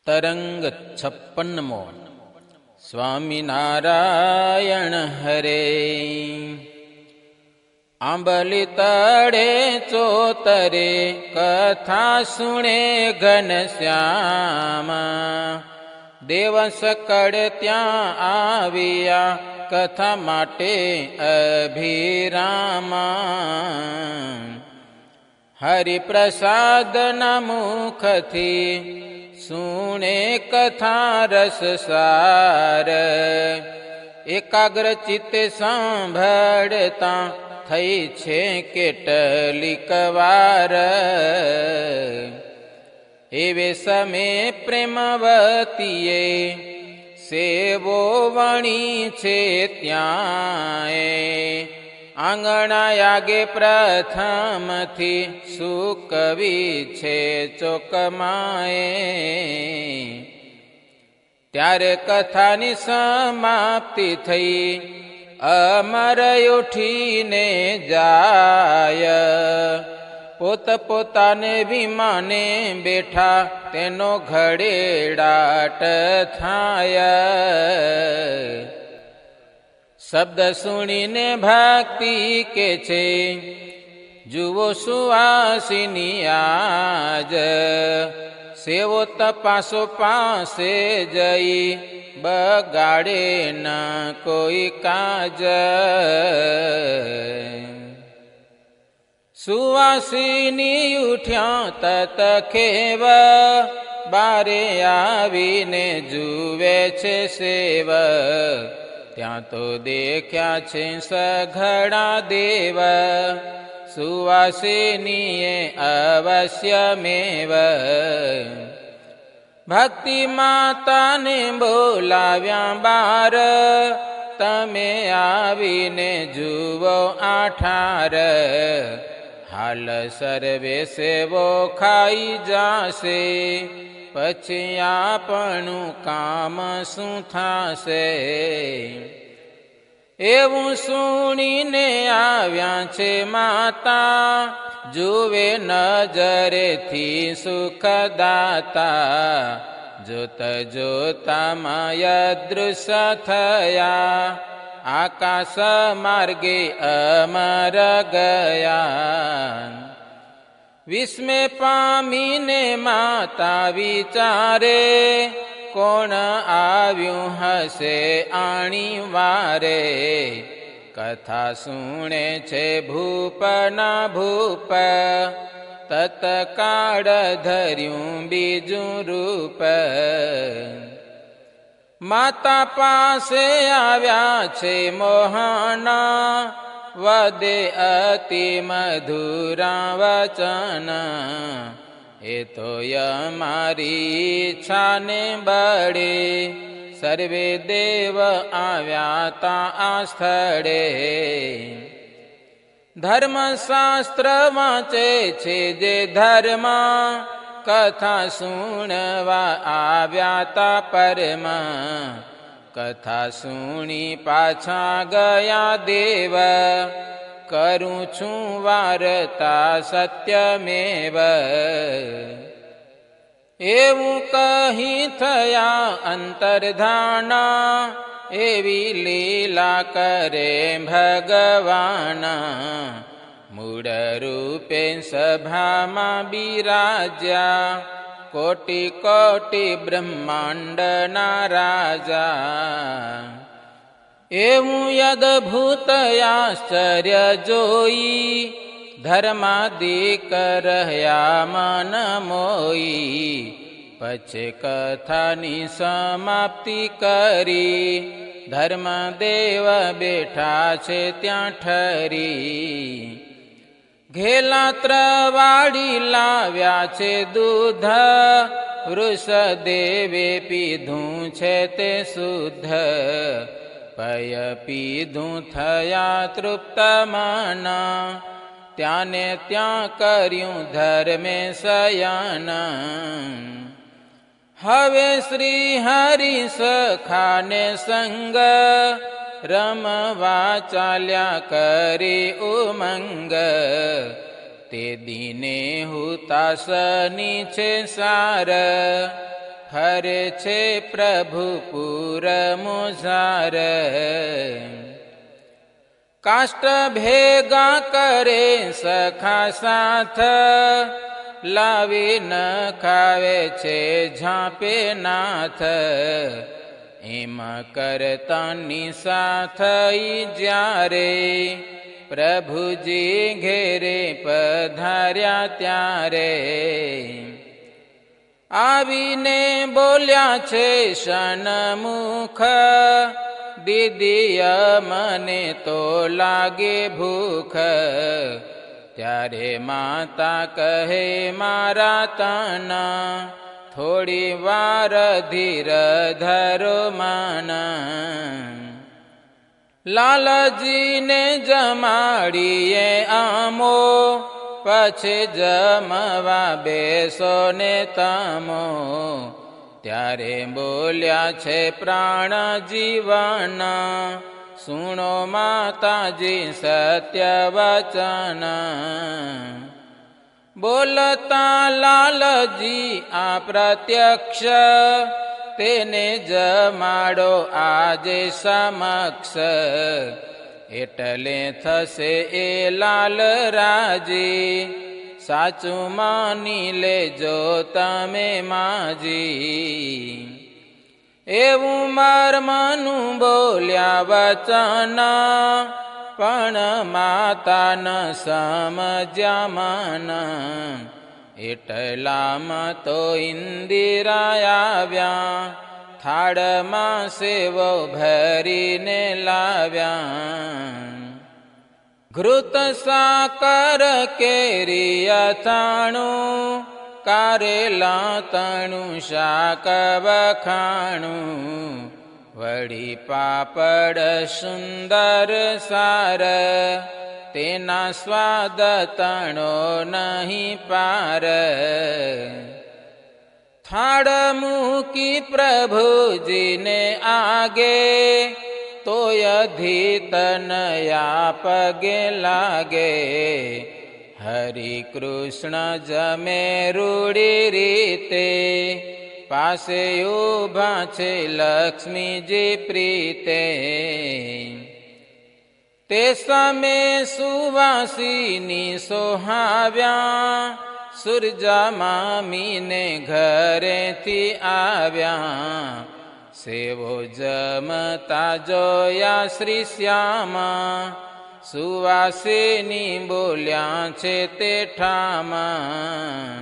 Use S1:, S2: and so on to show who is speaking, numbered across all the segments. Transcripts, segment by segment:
S1: તરંગ 56મો. સ્વામિનારાયણ હરે. આંબલી તળે ચોતરે કથા સુણે ઘનશ્યામ. દેવ સકળ ત્યાં આવ્યા કથા માટે અભિરામા. હરિપ્રસાદના મુખથી સુણે કથા રસસાર. એકાગ્ર ચિત્તે સાંભળતા થઈ છે કેટલીક વાર. એવે સમે પ્રેમવતીએ સેવો વણી છે ત્યાં. આંગણા યાગે પ્રથમથી સુકવી છે ચોકમાએ. ત્યારે કથાની સમાપ્તિ થઈ અમર ઉઠીને જાય. પોતપોતાને વિમાને બેઠા તેનો ઘડેડાટ થાય. શબ્દ સુણીને ભક્તિ કે છે જુઓ સુવાસિની આજ. સેવો તપાસો પાસે જઈ બગાડે ન કોઈ કાજ. સુવાસિની ઉઠ્યા તત ખેવ બારે આવીને જુએ છે સેવ. ત્યાં તો દેખ્યા છે સઘળા દેવ. સુવાસિનીએ અવશ્યમેવ ભક્તિ માતાને બોલાવ્યા બાર. તમે આવીને જુઓ આઠાર. હાલ સર્વે સેવો ખાઈ જાશે પછી આપણું કામ શું થાશે. એવું સુણીને આવ્યા છે માતા જુએ નજરેથી સુખદાતા. જોત જોતામાં યદૃશ્ય થયા આકાશ માર્ગે અમર ગયા. વિસ્મે પામીને માતા વિચારે કોણ આવ્યું હશે આણી વારે. કથા સુણે છે ભૂપના ભૂપ તત્કાળ ધર્યું બીજું રૂપ. માતા પાસે આવ્યા છે મોહના વદે અતિ મધુરા વચન. એ તો અમારી ઈચ્છાને બળે સર્વે દેવ આવ્યા તા આ સ્થળે. ધર્મશાસ્ત્ર વાંચે છે જે ધર્મ કથા સુણવા આવ્યા તા પરમ. કથા સુણી પાછા ગયા દેવ કરું છું વાર્તા સત્યમેવ. એવું કહી થયા અંતર્ધાના એવી લીલા કરે ભગવાન. મૂળ રૂપે સભામાં બિરાજ્યા કોટી કોટી બ્રહ્માંડના રાજા. એવું અદભુત આશ્ચર્ય જોઈ ધર્માદિક રહ્યા મન મોઈ. પછી કથાની સમાપ્તિ કરી ધર્મદેવ બેઠા છે ત્યાં ઠરી. ઘેલાત્ર વાળી લાવ્યા છે દૂધ વૃષદેવે પીધું છે તે શુદ્ધ. પય પીધું થયા તૃપ્ત મન ત્યાંને ત્યાં કર્યું ધર્મે શયન. હવે શ્રી હરિ સખાને સંગ રમવા ચાલ્યા કરી ઉમંગ. તે દિને હુતાશની છે સાર ફરે છે પ્રભુ પુર મુઝાર. કાષ્ટ ભેગા કરે સખા સાથ, લાવી ન ખાવે છે ઝાંપે નાથ. એમ કરતાની સાથ જ્યારે પ્રભુજી ઘેરે પધાર્યા ત્યારે. આવીને બોલ્યા છે સન્મુખ, દીદીય મને તો લાગે ભૂખ. ત્યારે માતા કહે મારા તના, થોડી વાર ધીર ધરો માના. લાલજીને જમાડીએ આમો, પછી જમવા બેસો ને તમો. ત્યારે બોલ્યા છે પ્રાણ જીવન, સુણો માતાજી સત્ય વચન. બોલતા લાલજી આ પ્રત્યક્ષ, તેને જમાડો આજે સમક્ષ. એટલે થશે એ લાલ રાજી, સાચું માની લેજો તમે માજી. એવું મર્મનું બોલ્યા વચન, પણ માતા ન સમજ્યા મન. એટલામાં તો ઇન્દિરા આવ્યા, થાળમાં સેવો ભરીને લાવ્યા. ઘૃત સાકર કેરી અથાણું, કારેલા તણું શાક વખાણું. વળી પાપડ સુંદર સાર, તેના સ્વાદ તણો નહીં પાર. થાળ મૂકી પ્રભુજીને આગે, તોય ધીતનયા પગે લાગે. હરિ કૃષ્ણ જમે રૂડી રીતે, પાસે ઊભા છે લક્ષ્મીજી પ્રીતે. તે સમે સુવાસીની સોહાવ્યા, સુરજા મામીને ઘરેથી આવ્યા. સેવો જમતા જોયા શ્રી શ્યામા, સુવાસીની બોલ્યા છે તે ઠામા.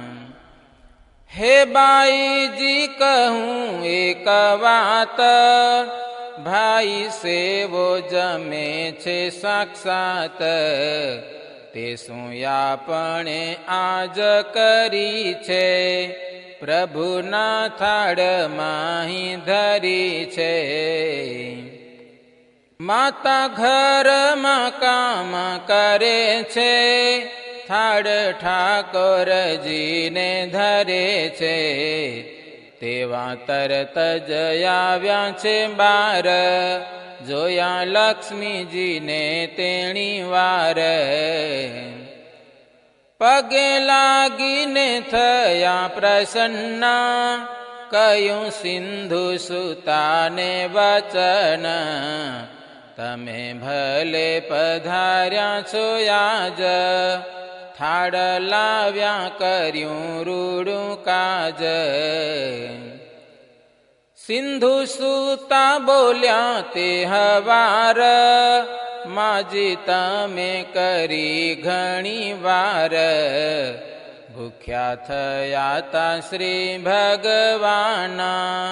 S1: હે બાઈજી કહું એક વાત, ભાઈ સેવો જમે છે સાક્ષાત. તે શું આપણે આજ કરી છે, પ્રભુના થાળમાં ધરી છે. માતા ઘરમાં કામ કરે છે, થાળ ઠાકોરજીને ધરે છે. તેવા તરત જ આવ્યા છે બાર, જોયા લક્ષ્મીજીને તેણી વાર. પગે લાગીને થયા પ્રસન્ન, કહ્યું સિંધુ સુતાને વચન. તમે ભલે પધાર્યા છો આજ, થાળ લાવ્યા કર્યું રૂડું કાજ. સિંધુ સૂતા બોલ્યા તે હવાર, માજી તમે કરી ઘણી વાર. ભૂખ્યા થયા તા શ્રી ભગવાના,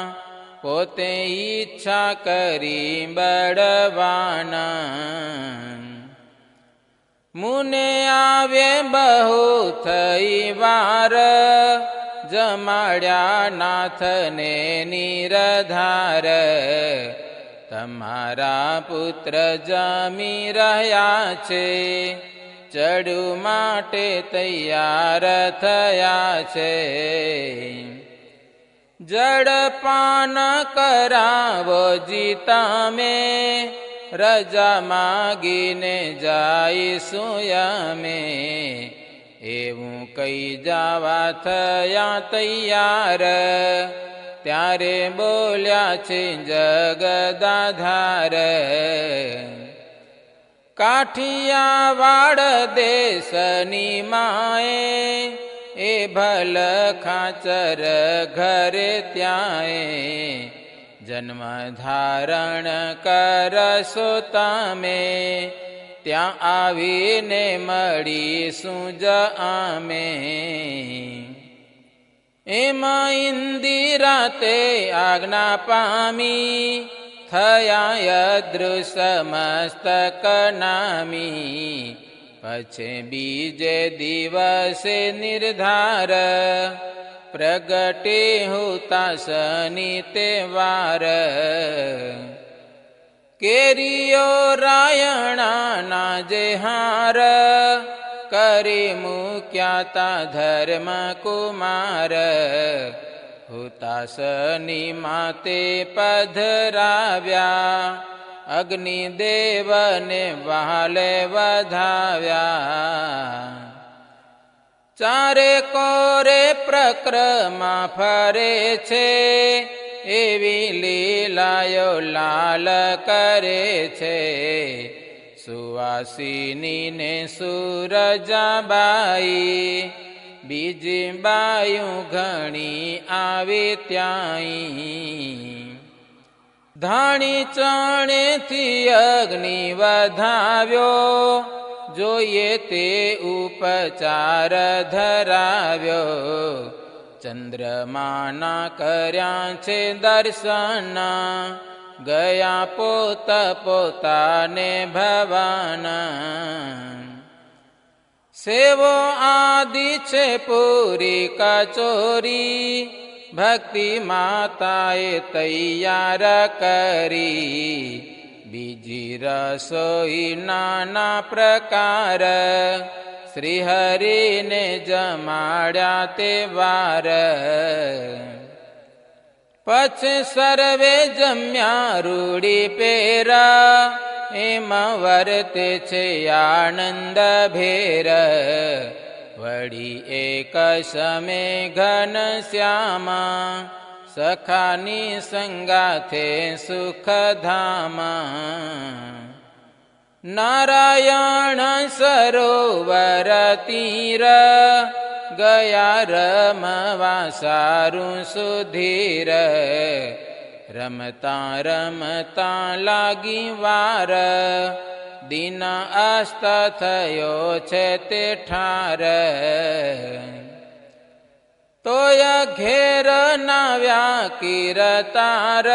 S1: પોતે ઈચ્છા કરી બળવાના. મુને આવે બહુ થઈ વાર, જમાડ્યા નાથને નિરધાર. તમારા પુત્ર જમી રહ્યા છે, ચડુ માટે તૈયાર થયા છે. જળપાન કરાવો જી તમે, રજા માગીને જાઈશું અમે. એવું કઈ જવા થયા તૈયાર, ત્યારે બોલ્યા છે જગદાધાર. કાઠિયાવાડ દેશની માએ એ ભલ ખાચર ઘરે ત્યાંય જન્મ ધારણ કરશો તમે, ત્યાં આવીને મળીશું જ આમે. એમાં ઇન્દિરા તે આજ્ઞા પામી, થયા અદૃશ્ય મસ્તક નામી. પછી બીજે દિવસે નિર્ધાર, પ્રગટે હુતાશની તે વાર. કેરીઓ રાયણાના જે હાર, કરી મૂક્યા તા ધર્મ કુમાર. હુતાશની માતે પધરાવ્યા, અગ્નિદેવને વહાલે વધાવ્યા. ચારે કોરે પ્રક્રમા ફરે છે, એવી લીલાયો લાલ કરે છે. સુવાસિની ને સુરજાબાઈ, બીજી બાયું ઘણી આવી ત્યાંય. ધાણી ચણેથી અગ્નિ વધાવ્યો, જોઈએ તે ઉપચાર ધરાવ્યો. ચંદ્રમાના કર્યા છે દર્શન, ગયા પોત પોતાને ભવાન. સેવો આદિ છે પૂરી કચોરી, ભક્તિ માતાએ તૈયાર કરી. બીજી રસોઈ નાના પ્રકાર, શ્રી હરિને જમાડ્યા તે વાર. પછી સર્વે જમ્યા રૂડી પેર, એમાં વર્તે છે આનંદ ભેર. વળી એક સમે ઘન શ્યામા, સખાની સંગાથે સુખધામા. નારાયણ સરોવર તીર, ગયા રમવા સારું સુધીર. રમતા રમતા લાગી વાર, દિન અસ્ત થયો છે તે ઠાર. તોય ઘેર નાવ્યા કીર્તાર,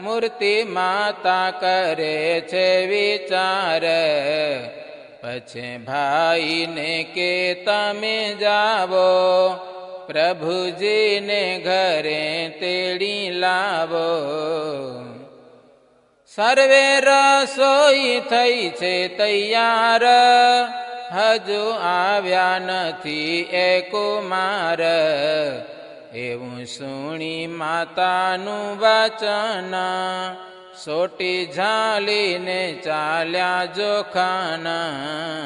S1: મૂર્તિ માતા કરે છે વિચાર. પછી ભાઈને કે તમે જાવો, પ્રભુજીને ઘરે તેડી લાવો. સર્વે રસોઈ થઈ છે તૈયાર, હજુ આવ્યા નથી એ કુમાર. એવું સુણી માતાનું વચન, સોટી ઝાલીને ચાલ્યા જોખાના.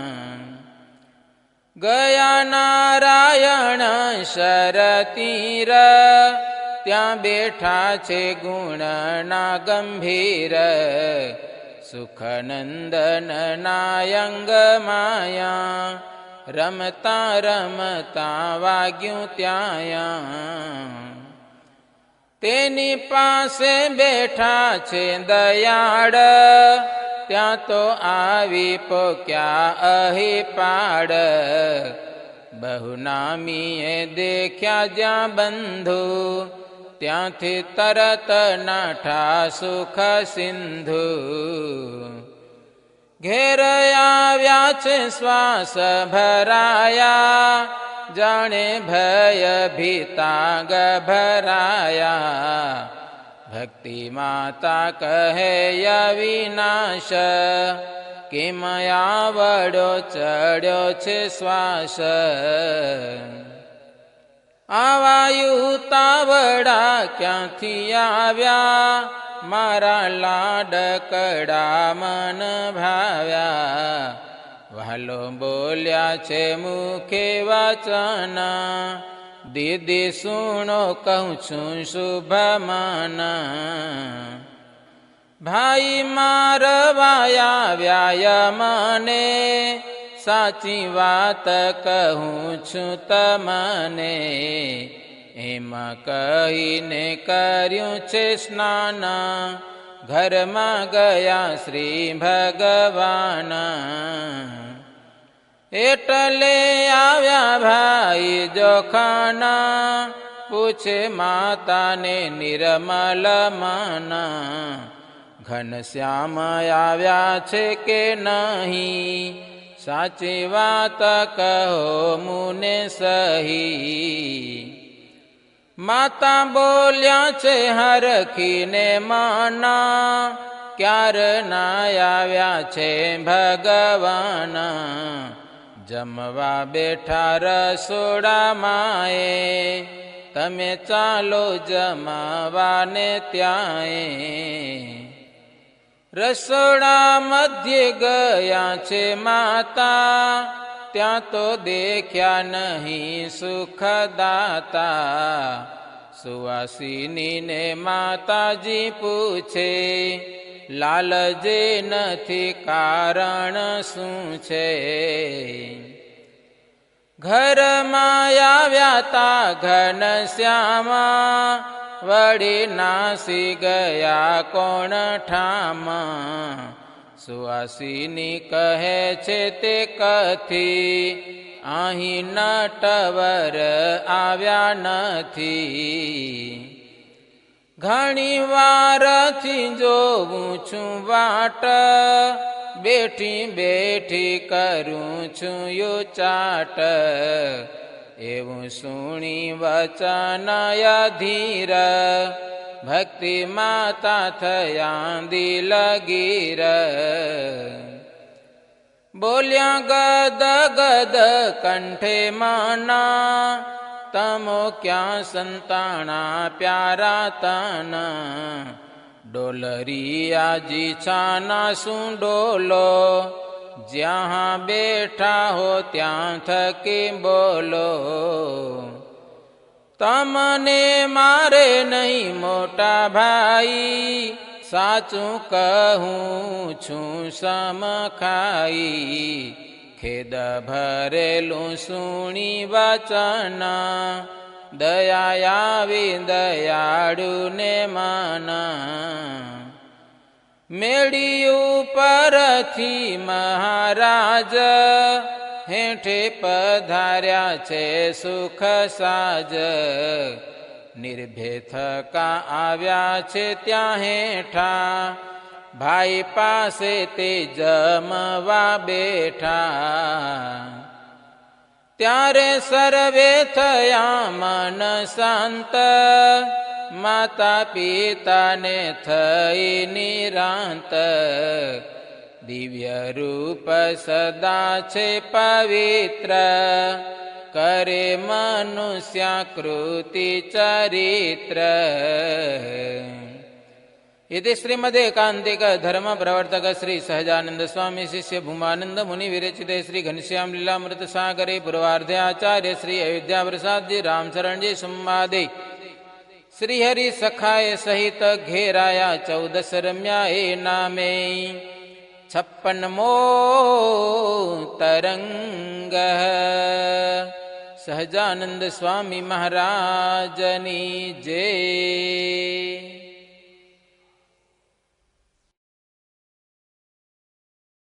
S1: ગયા નારાયણ શરતીર, ત્યાં બેઠા છે ગુણના ગંભીર. સુખનંદન નાયંગ માયા, રમતા રમતા વાગ્યું ત્યાં. તેની પાસે બેઠા છે દયાળ, ત્યાં તો આવી પોક્યા અહિપાડ. બહુ નામીએ દેખ્યા જ્યાં બંધુ, ત્યાંથી તરત નાઠા સુખ સિંધુ. ઘેર આવ્યા છે શ્વાસ ભરાયા, જાણે ભય ભીતા ગભરાયા. ભક્તિ માતા કહે અવિનાશ, કેમ આવડો ચડ્યો છે શ્વાસ. આવાયુ તાવડા ક્યાંથી આવ્યા, મારા લાડકડા મન ભાવ્યા. વહાલો બોલ્યા છે મુખે વચન, દીદી સુણો કહું છું શુભમાના, ભાઈ મારવાયા વ્યાય મને, સાચી વાત કહું છું તમને. એમાં કહીને કર્યું છે સ્નાન, ઘરમાં ગયા શ્રી ભગવાન. એટલે આવ્યા ભાઈ જોખાના, પૂછે માતાને નિર્મલ મન. ઘનશ્યામ આવ્યા છે કે નહીં, સાચી વાત કહો મુને સહી. માતા બોલ્યા છે હરખીને માના, ક્યાર ના આવ્યા છે ભગવાન. જમવા બેઠા રસોડામાં એ, તમે ચાલો જમવાને ત્યાંય. રસોડા મધ્ય ગયા છે માતા, ત્યાં તો દેખ્યા નહીં સુખદાતા. સુવાસિનીને માતાજી પૂછે, લાલજે નથી કારણ શું છે. ઘરમાં આવ્યા તા ઘનશ્યામા, વળી નાસી ગયા કોણ ઠામા. સુવાસિની કહે છે તે કથી, અહીં નટવર આવ્યા નથી. ઘણી વારથી જોઉં છું વાટ, બેઠી બેઠી કરું છું યો ચાટ. એવું સુણી વચન અધીર, ભક્તિ માતા થયા દિલગીર. બોલ્યા ગદ ગદ કંઠે માના, તમો ક્યાં સંતાણા પ્યારા તન. ડોલરિયાજી છાના શું ડોલો, જ્યાં બેઠા હો ત્યાં થકી બોલો. તમને મારે નહીં મોટા ભાઈ, સાચું કહું છું સમખાઈ. ખેદ ભરેલું સુણી વચન, દયા આવી દયાળુને માના. મેળ્યું પરથી મહારાજ, હેઠે પધાર્યા છે સુખ સાજ. નિર્ભય થકા આવ્યા છે ત્યાં હેઠા, ભાઈ પાસે તે જમવા બેઠા. ત્યારે સર્વે થયા મન શાંત, માતા પિતાને થઈ નિરાંત. દિવ્ય રૂપ સદા છે પવિત્ર, કરે મનુષ્યાકૃતિ ચરિત્ર. इति श्रीमदेकांतिक धर्म प्रवर्तक श्री सहजानंद स्वामी शिष्य भूमानंद मुनि विरचिते श्री घनश्याम लीलामृत सागरे पूर्वार्धे आचार्य श्री अयोध्या प्रसाद जी रामचरण जी संवादे श्री हरि सखाए सहित घेराया 14 रम्या ए नामे 56मो तरंग। सहजानंद स्वामी महाराजनी जय।